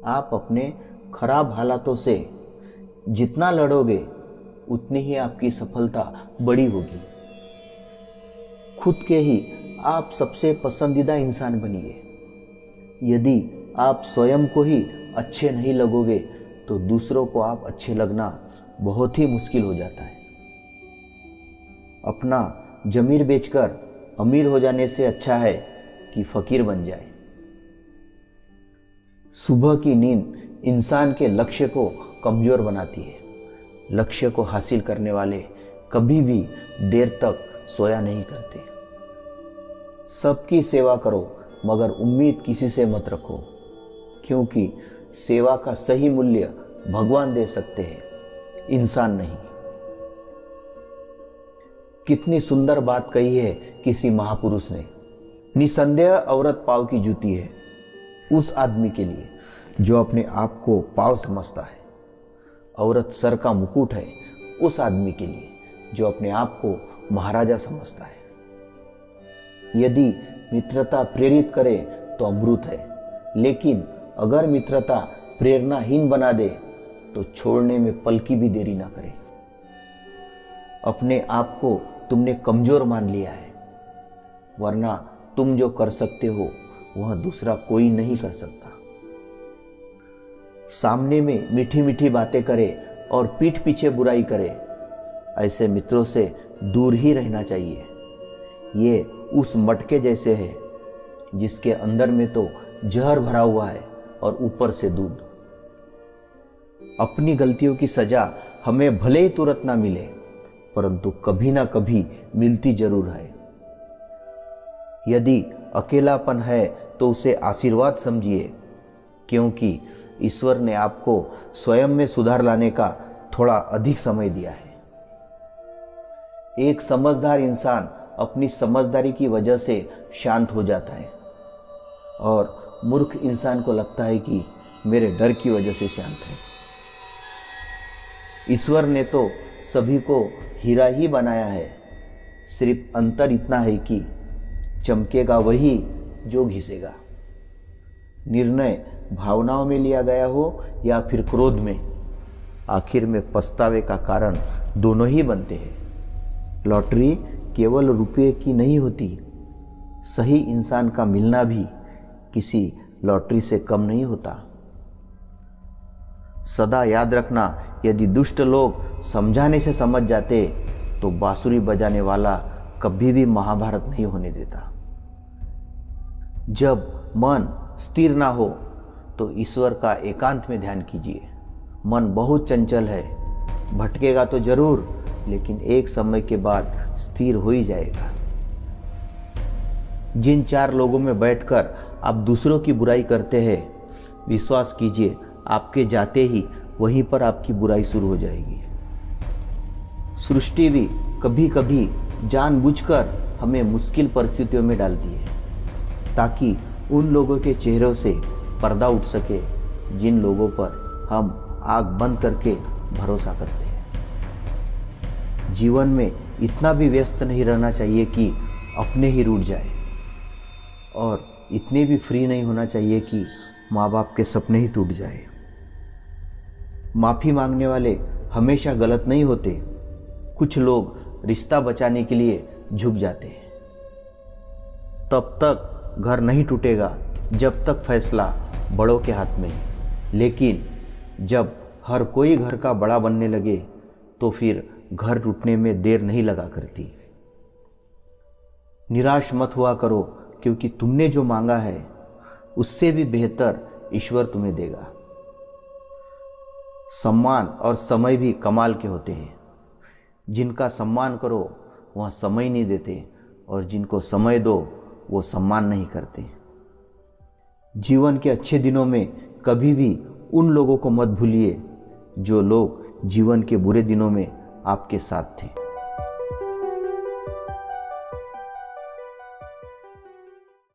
आप अपने खराब हालातों से जितना लड़ोगे उतनी ही आपकी सफलता बड़ी होगी। खुद के ही आप सबसे पसंदीदा इंसान बनिए। यदि आप स्वयं को ही अच्छे नहीं लगोगे तो दूसरों को आप अच्छे लगना बहुत ही मुश्किल हो जाता है। अपना जमीर बेचकर अमीर हो जाने से अच्छा है कि फकीर बन जाए। सुबह की नींद इंसान के लक्ष्य को कमजोर बनाती है। लक्ष्य को हासिल करने वाले कभी भी देर तक सोया नहीं करते। सबकी सेवा करो मगर उम्मीद किसी से मत रखो, क्योंकि सेवा का सही मूल्य भगवान दे सकते हैं, इंसान नहीं। कितनी सुंदर बात कही है किसी महापुरुष ने। निसंदेह औरत पाँव की जूती है उस आदमी के लिए जो अपने आप को पाँव समझता है। औरत सर का मुकुट है उस आदमी के लिए जो अपने आप को महाराजा समझता है। यदि मित्रता प्रेरित करे तो अमृत है, लेकिन अगर मित्रता प्रेरणाहीन बना दे तो छोड़ने में पल की भी देरी ना करे। अपने आप को तुमने कमजोर मान लिया है, वरना तुम जो कर सकते हो वह दूसरा कोई नहीं कर सकता। सामने में मीठी मीठी बातें करे और पीठ पीछे बुराई करे, ऐसे मित्रों से दूर ही रहना चाहिए। ये उस मटके जैसे है जिसके अंदर में तो जहर भरा हुआ है और ऊपर से दूध। अपनी गलतियों की सजा हमें भले ही तुरंत ना मिले, परंतु कभी ना कभी मिलती जरूर है। यदि अकेलापन है तो उसे आशीर्वाद समझिए, क्योंकि ईश्वर ने आपको स्वयं में सुधार लाने का थोड़ा अधिक समय दिया है। एक समझदार इंसान अपनी समझदारी की वजह से शांत हो जाता है और मूर्ख इंसान को लगता है कि मेरे डर की वजह से शांत है। ईश्वर ने तो सभी को हीरा ही बनाया है, सिर्फ अंतर इतना है कि चमकेगा वही जो घिसेगा। निर्णय भावनाओं में लिया गया हो या फिर क्रोध में, आखिर में पछतावे का कारण दोनों ही बनते हैं। लॉटरी केवल रुपये की नहीं होती, सही इंसान का मिलना भी किसी लॉटरी से कम नहीं होता। सदा याद रखना, यदि दुष्ट लोग समझाने से समझ जाते तो बांसुरी बजाने वाला कभी भी महाभारत नहीं होने देता। जब मन स्थिर ना हो तो ईश्वर का एकांत में ध्यान कीजिए। मन बहुत चंचल है, भटकेगा तो जरूर, लेकिन एक समय के बाद स्थिर हो ही जाएगा। जिन 4 लोगों में बैठकर आप दूसरों की बुराई करते हैं, विश्वास कीजिए आपके जाते ही वहीं पर आपकी बुराई शुरू हो जाएगी। सृष्टि भी कभी कभी जानबूझकर हमें मुश्किल परिस्थितियों में डालती है, ताकि उन लोगों के चेहरों से पर्दा उठ सके जिन लोगों पर हम आंख बंद करके भरोसा करते हैं। जीवन में इतना भी व्यस्त नहीं रहना चाहिए कि अपने ही रूठ जाए, और इतने भी फ्री नहीं होना चाहिए कि माँ बाप के सपने ही टूट जाए। माफ़ी मांगने वाले हमेशा गलत नहीं होते। कुछ लोग रिश्ता बचाने के लिए झुक जाते हैं। तब तक घर नहीं टूटेगा जब तक फैसला बड़ों के हाथ में है, लेकिन जब हर कोई घर का बड़ा बनने लगे तो फिर घर टूटने में देर नहीं लगा करती। निराश मत हुआ करो, क्योंकि तुमने जो मांगा है उससे भी बेहतर ईश्वर तुम्हें देगा। सम्मान और समय भी कमाल के होते हैं। जिनका सम्मान करो वह समय नहीं देते, और जिनको समय दो वो सम्मान नहीं करते। जीवन के अच्छे दिनों में कभी भी उन लोगों को मत भूलिए जो लोग जीवन के बुरे दिनों में आपके साथ थे।